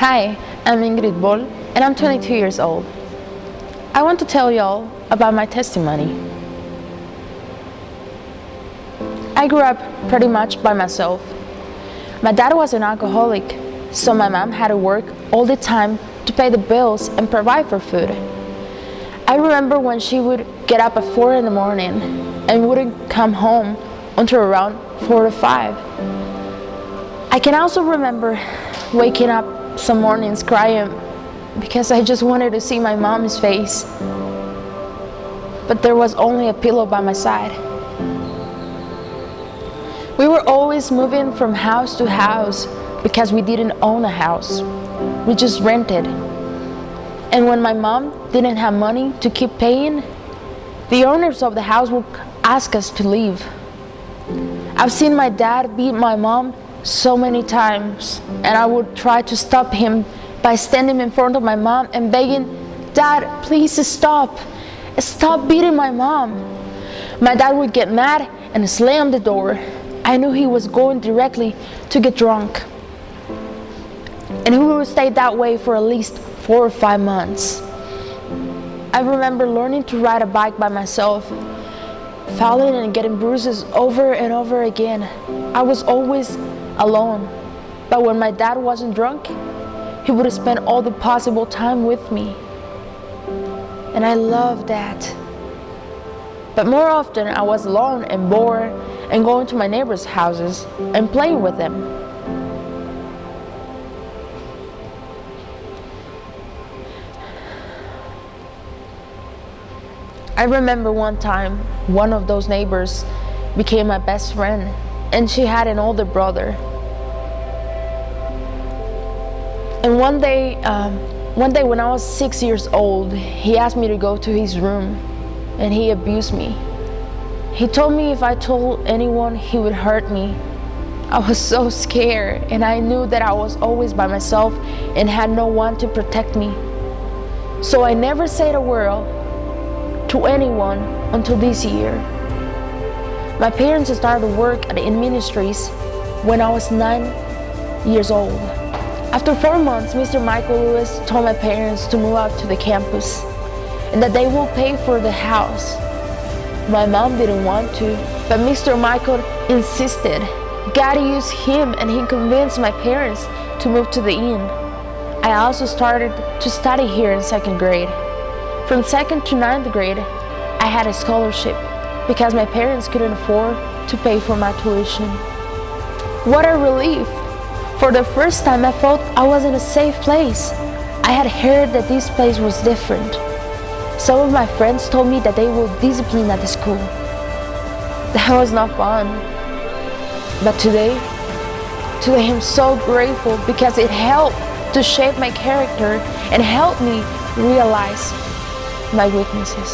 Hi, I'm Ingrid and I'm 22 years old. I want to tell y'all about my testimony. I grew up pretty much by myself. My dad was an alcoholic, so my mom had to work all the time to pay the bills and provide for food. I remember when she would get up at 4 in the morning and wouldn't come home until around 4 to 5. I can also remember waking up some mornings crying because I just wanted to see my mom's face. But there was only a pillow by my side. We were always moving from house to house because we didn't own a house. We just rented. And when my mom didn't have money to keep paying, the owners of the house would ask us to leave. I've seen my dad beat my mom so many times, and I would try to stop him by standing in front of my mom and begging, "Dad, please stop. Stop beating my mom." My dad would get mad and slam the door. I knew he was going directly to get drunk. And he would stay that way for at least 4 or 5 months. I remember learning to ride a bike by myself, falling and getting bruises over and over again. I was always alone, but when my dad wasn't drunk, he would spend all the possible time with me. And I loved that. But more often I was alone and bored and going to my neighbors' houses and playing with them. I remember one time one of those neighbors became my best friend, and she had an older brother. And one day when I was 6 years old, he asked me to go to his room and he abused me. He told me if I told anyone, he would hurt me. I was so scared, and I knew that I was always by myself and had no one to protect me. So I never said a word to anyone until this year. My parents started work in ministries when I was 9 years old. After 4 months, Mr. Michael Lewis told my parents to move out to the campus and that they will pay for the house. My mom didn't want to, but Mr. Michael insisted. God used him, and he convinced my parents to move to the inn. I also started to study here in 2nd grade. From 2nd to 9th grade, I had a scholarship because my parents couldn't afford to pay for my tuition. What a relief! For the first time, I felt I was in a safe place. I had heard that this place was different. Some of my friends told me that they were disciplined at the school. That was not fun. But today I'm so grateful because it helped to shape my character and helped me realize my weaknesses.